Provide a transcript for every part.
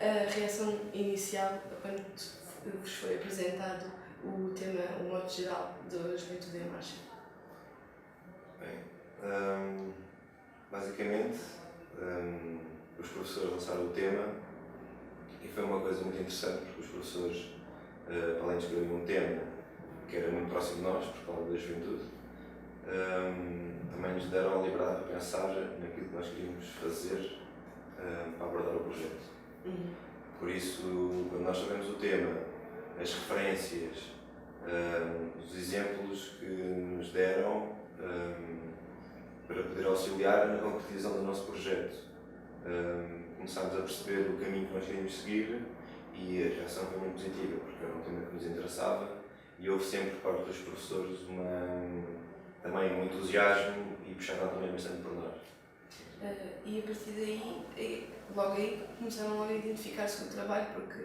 a reação inicial quando vos foi apresentado o tema, o modo geral da Juventude em Marcha? Bem, basicamente, os professores lançaram o tema e foi uma coisa muito interessante porque os professores, além de escolherem um tema que era muito próximo de nós, por causa da juventude, também nos deram a liberdade de pensar naquilo que nós queríamos fazer para abordar o projeto. Por isso, quando nós sabemos o tema, as referências, os exemplos que nos deram para poder auxiliar na concretização do nosso projeto, começámos a perceber o caminho que nós queríamos seguir e a reação foi muito positiva, porque era um tema que nos interessava e houve sempre, por parte dos professores, também um entusiasmo e puxaram também bastante por nós. E a partir daí, logo aí, começaram logo a identificar-se com o trabalho, porque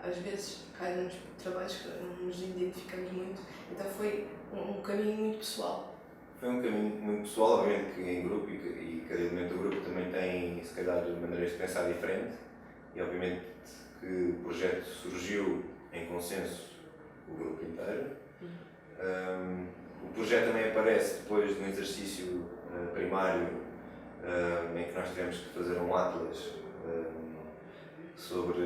às vezes caem-nos trabalhos que não nos identificamos muito, então foi um caminho muito pessoal. Foi um caminho muito pessoal, obviamente que em grupo e cada elemento do grupo também tem, se calhar, maneiras de pensar diferente e obviamente que o projeto surgiu em consenso o grupo inteiro. O projeto também aparece depois de um exercício primário em que nós tivemos que fazer um atlas sobre,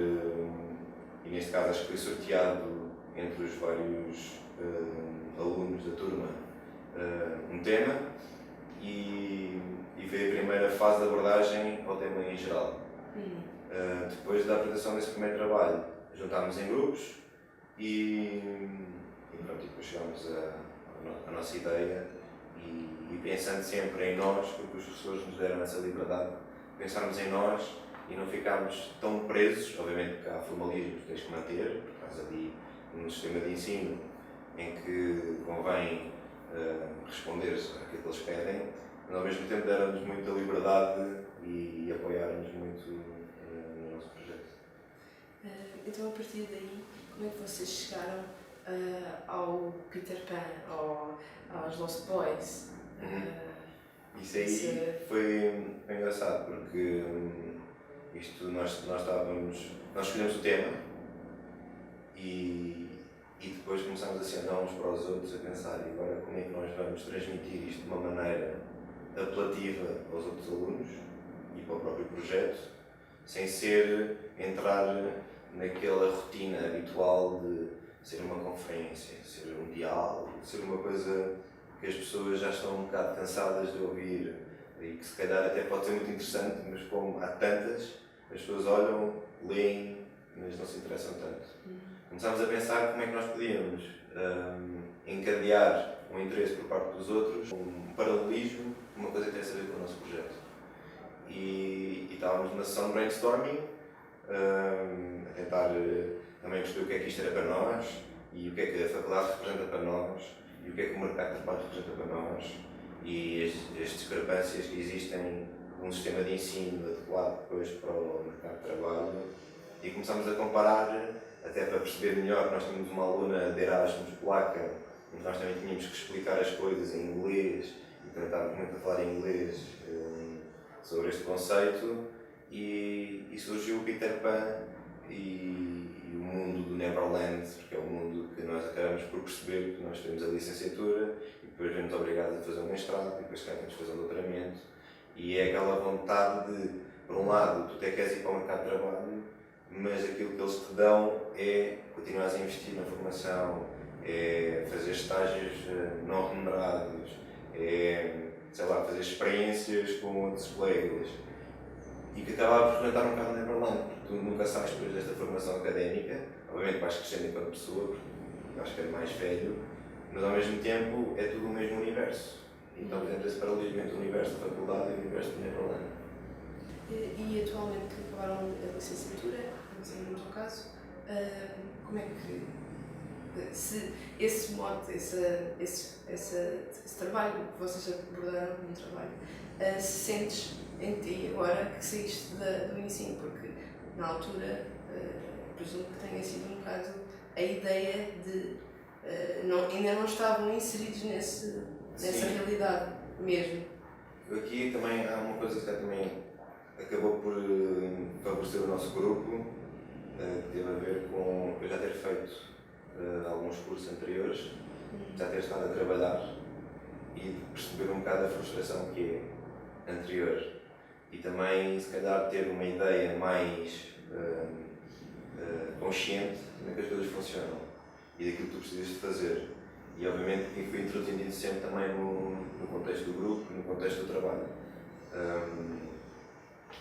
e neste caso acho que foi sorteado entre os vários alunos da turma um tema e veio a primeira fase de abordagem ao tema em geral. Depois da apresentação desse primeiro trabalho, juntámos em grupos e depois chegámos à nossa ideia e pensando sempre em nós, porque os professores nos deram essa liberdade, pensarmos em nós e não ficarmos tão presos, obviamente que há formalismos que tens que manter, por causa ali num sistema de ensino em que convém responder àquilo que eles pedem, mas ao mesmo tempo deram-nos muita liberdade e apoiaram-nos muito no nosso projeto. Então, a partir daí, como é que vocês chegaram ao Peter Pan, aos Lost Boys? Isso aí foi engraçado, porque nós escolhemos o tema e depois começámos assim a olhar uns para os outros, a pensar e agora como é que nós vamos transmitir isto de uma maneira apelativa aos outros alunos e para o próprio projeto, sem entrar naquela rotina habitual de ser uma conferência, ser um diálogo, ser uma coisa que as pessoas já estão um bocado cansadas de ouvir e que se calhar até pode ser muito interessante, mas como há tantas, as pessoas olham, leem, mas não se interessam tanto. Começámos a pensar como é que nós podíamos encadear um interesse por parte dos outros, um paralelismo, uma coisa que tem a ver com o nosso projeto. E estávamos na sessão de brainstorming, a tentar também perceber o que é que isto era para nós e o que é que a faculdade representa para nós e o que é que o mercado de trabalho representa para nós e as discrepâncias que existem num sistema de ensino adequado depois para o mercado de trabalho. E começámos a comparar, até para perceber melhor, que nós tínhamos uma aluna de Erasmus polaca, em que nós também tínhamos que explicar as coisas em inglês, e tentávamos muito a falar em inglês sobre este conceito, e surgiu o Peter Pan e o mundo do Neverland, porque é o mundo que nós acabamos por perceber que nós temos a licenciatura, e depois vemos obrigados a fazer um mestrado, e depois temos que fazer um doutoramento, e é aquela vontade de, por um lado, tu até queres ir para o mercado de trabalho, mas aquilo que eles te dão é continuar a investir na formação, é fazer estágios não remunerados, é, sei lá, fazer experiências com outros colegas e que acabava por representar um bocado o Neverland, porque tu nunca sabes depois desta formação académica, obviamente vais crescendo enquanto pessoa, porque acho que é mais velho, mas ao mesmo tempo é tudo o mesmo universo. Então, por exemplo, esse paralelismo entre o universo da faculdade e o universo do Neverland. E atualmente que acabaram a licenciatura, no teu caso, como é que se esse modo, esse trabalho que vocês abordaram como trabalho, se sentes em ti agora que saíste do ensino, porque na altura presumo que tenha sido um bocado a ideia de ainda não estavam inseridos nessa realidade mesmo. Aqui também há uma coisa que também acabou por favorecer fortalecer o nosso grupo teve a ver com eu já ter feito alguns cursos anteriores, já ter estado a trabalhar e perceber um bocado a frustração que é anterior e também se calhar ter uma ideia mais consciente de como é que as coisas funcionam e daquilo que tu precisas de fazer. E obviamente que fui introduzindo isso sempre também no contexto do grupo e no contexto do trabalho.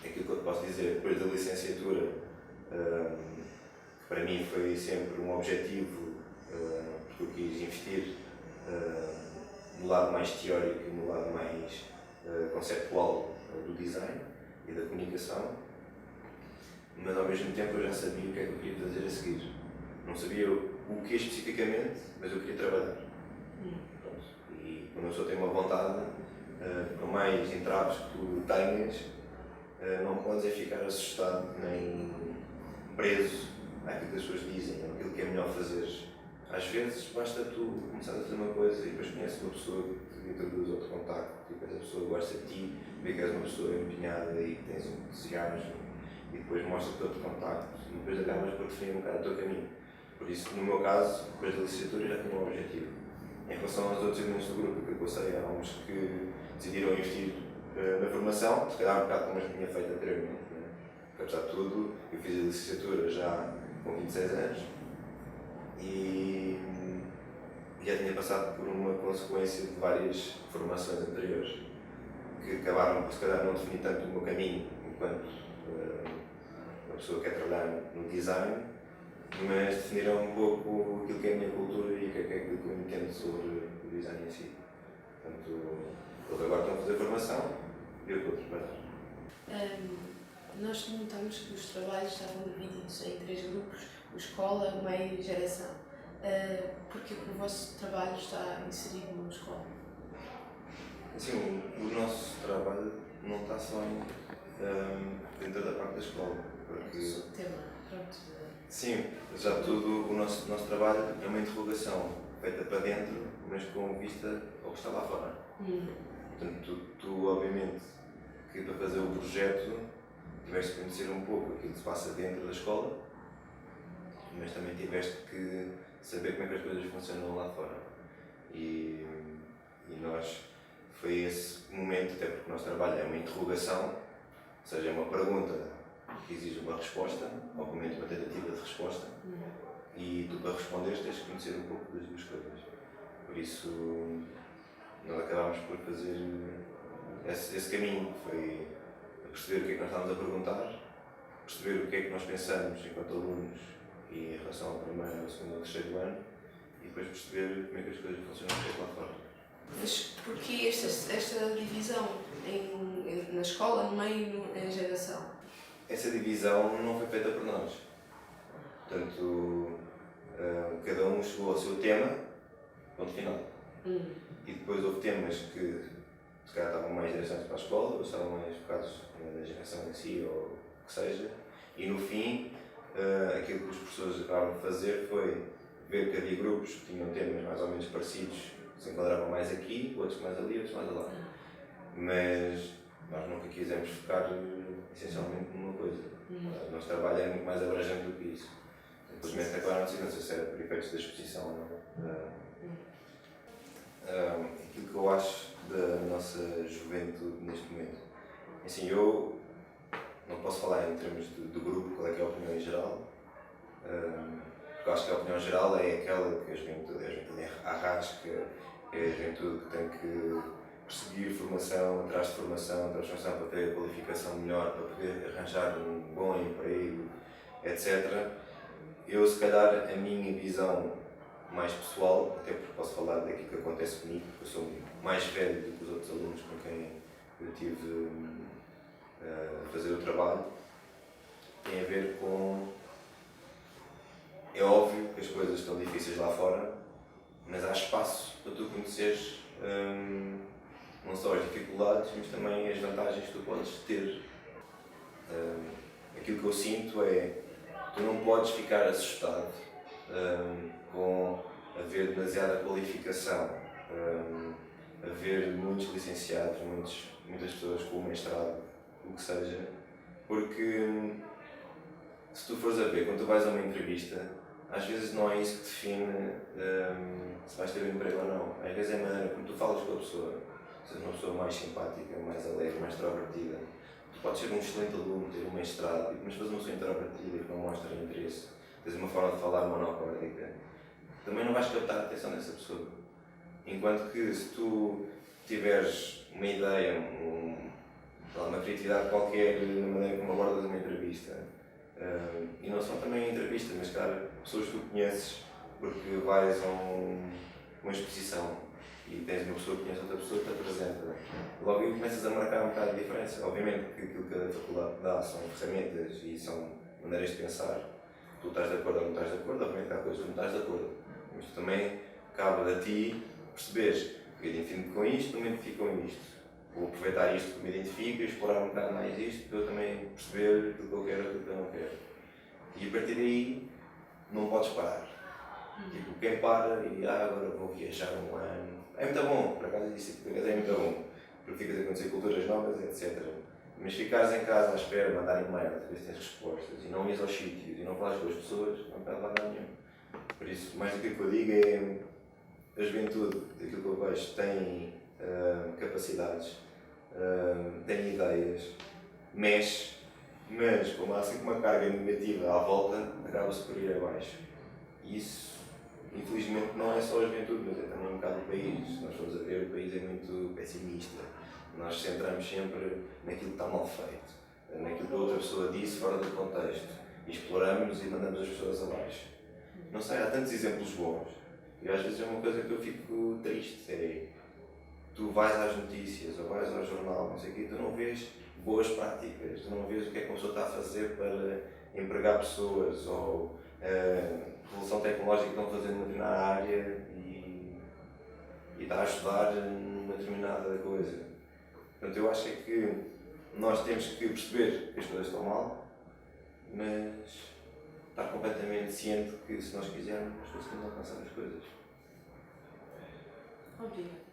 Aquilo que eu te posso dizer, depois da licenciatura, que para mim foi sempre um objetivo, porque eu quis investir no lado mais teórico e no lado mais conceptual do design e da comunicação, mas ao mesmo tempo eu já sabia o que é que eu queria fazer a seguir. Não sabia o que especificamente, mas eu queria trabalhar. Pronto. E quando a pessoa tem uma vontade, por mais entraves que tu tenhas, não podes é ficar assustado nem preso àquilo que as pessoas dizem, àquilo que é melhor fazer. Às vezes basta tu começar a fazer uma coisa e depois conheces uma pessoa que te introduz outro contacto e depois a pessoa gosta de ti, vê que és uma pessoa empenhada e que tens um entusiasmo e depois mostra-te outro contacto e depois acabas por definir um bocado o teu caminho. Por isso, no meu caso, depois da licenciatura já tinha um objetivo. Em relação aos outros elementos do grupo, aquilo que eu sei, há uns que decidiram investir na formação, se calhar um bocado como eu tinha feito anteriormente. Né? Apesar de tudo, eu fiz a licenciatura já com 26 anos e já tinha passado por uma consequência de várias formações anteriores que acabaram por, se calhar, não definir tanto o meu caminho enquanto uma pessoa que quer trabalhar no design, mas definiram um pouco aquilo que é a minha cultura e o que é aquilo que eu entendo sobre o design em si. Portanto, eles agora estão a fazer formação e eu estou a trabalhar. Nós notamos que os trabalhos estavam divididos em 3 grupos: o escola, meio e geração. Porque o vosso trabalho está inserido na escola? Sim, o nosso trabalho não está só dentro da parte da escola. Porque... O tema, pronto. Sim, já tudo, o nosso trabalho é uma interrogação feita para dentro, mas com vista ao que está lá fora. Portanto, tu obviamente, que para fazer o projeto tiveste que conhecer um pouco aquilo que se passa dentro da escola, mas também tiveste que saber como é que as coisas funcionam lá fora. E nós, foi esse momento, até porque o nosso trabalho é uma interrogação, ou seja, é uma pergunta que exige uma resposta, ou pelo menos uma tentativa de resposta, e tu para responderes tens que conhecer um pouco das duas coisas. Por isso, nós acabámos por fazer esse caminho, foi perceber o que é que nós estávamos a perguntar, perceber o que é que nós pensamos enquanto alunos e em relação ao primeiro, ao segundo, ao terceiro ano, e depois perceber como é que as coisas funcionam lá fora. Mas porquê esta divisão na escola, no meio e na geração? Essa divisão não foi feita por nós. Portanto, cada um chegou ao seu tema, ponto final. E depois houve temas que se calhar estavam mais direcionados para a escola, ou estavam mais focados na geração em si, ou o que seja. E no fim, aquilo que os professores acabaram de fazer foi ver que havia grupos que tinham temas mais ou menos parecidos, que se enquadravam mais aqui, outros mais ali, outros mais lá. Mas nós nunca quisemos focar essencialmente numa coisa. O nosso trabalho é muito mais abrangente do que isso. Simplesmente acabaram de ser por efeitos da exposição. Não? Aquilo que eu acho da nossa juventude neste momento. Assim, eu não posso falar em termos do grupo, qual é que é a opinião em geral, porque eu acho que a opinião geral é aquela que a juventude arrasca, é a juventude que tem que perseguir formação, atrás de formação para ter a qualificação melhor, para poder arranjar um bom emprego, etc. Eu, se calhar, a minha visão mais pessoal, até porque posso falar daquilo que acontece comigo, porque eu sou mais velho do que os outros alunos com quem eu tive a fazer o trabalho, tem a ver com... É óbvio que as coisas estão difíceis lá fora, mas há espaço para tu conheceres não só as dificuldades, mas também as vantagens que tu podes ter. Aquilo que eu sinto é que tu não podes ficar assustado com haver demasiada qualificação, haver muitos licenciados, muitas pessoas com o mestrado, o que seja, porque se tu fores a ver, quando tu vais a uma entrevista, às vezes não é isso que define se vais ter um emprego ou não. Às vezes é a maneira como tu falas com a pessoa. Se és uma pessoa mais simpática, mais alegre, mais extrovertida, tu podes ser um excelente aluno, ter um mestrado, mas fazer uma pessoa introvertida que não mostra interesse, tens uma forma de falar monocórdica, também não vais captar a atenção dessa pessoa. Enquanto que se tu tiveres uma ideia, uma criatividade qualquer na maneira como abordas uma entrevista, e não são também entrevistas, mas cara, pessoas que tu conheces porque vais a uma exposição e tens uma pessoa que conhece outra pessoa que te apresenta, logo aí começas a marcar um bocado a diferença. Obviamente que aquilo que a faculdade dá são ferramentas e são maneiras de pensar. Tu estás de acordo ou não estás de acordo, obviamente há coisas que não estás de acordo, mas tu também cabe a ti perceberes que eu identifico com isto, não me identifico com isto. Vou aproveitar isto que me identifica e explorar um bocado mais isto para eu também perceber aquilo que eu quero e aquilo que eu não quero. E a partir daí não podes parar. Tipo, quem para e agora vou viajar um ano. É muito bom, por acaso isso é muito bom, porque ficas a conhecer culturas novas, etc. Mas ficares em casa à espera, mandar e-mail, ver se tens respostas e não ires aos sítios e não falas com as pessoas, não vai levar nada nenhum. Por isso, mais do que eu digo é a juventude, daquilo que eu vejo, tem capacidades, tem ideias, mexe, mas como há sempre uma carga negativa à volta, acaba-se por ir abaixo. E isso, infelizmente, não é só a juventude, mas é também um bocado o país. Se nós formos a ver, o país é muito pessimista. Nós centramos sempre naquilo que está mal feito, naquilo que a outra pessoa disse fora do contexto. E exploramos e mandamos as pessoas abaixo. Não sei, há tantos exemplos bons. E às vezes é uma coisa que eu fico triste. É, tu vais às notícias ou vais ao jornal, não sei o quê, tu não vês boas práticas, tu não vês o que é que a pessoa está a fazer para empregar pessoas ou revolução tecnológica que estão a fazer numa determinada área e está a ajudar numa determinada coisa. Portanto, eu acho é que nós temos que perceber que as coisas estão mal, mas estar completamente ciente que se nós quisermos, nós conseguimos alcançar as coisas. Obrigada.